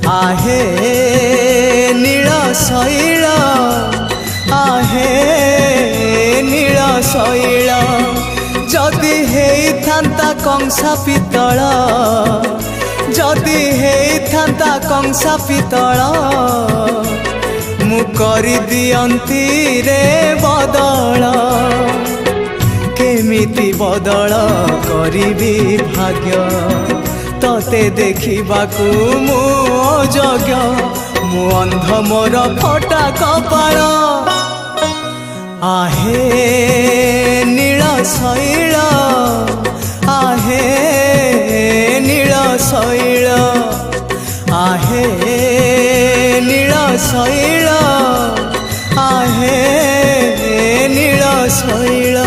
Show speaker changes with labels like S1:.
S1: आहे नील शैल आहे नील शैल जदि हेइथांता कंसा पितल जदि हेइथांता कंसा पितल मु करि दियंती रे बदल केमिति बदल करिबी भाग्य तते देखिबाकू मु अयोग्य मु अंध मोर फटा कपाल आहे नील शैल आहे नील शैल आहे नील शैल आहे नील शैल।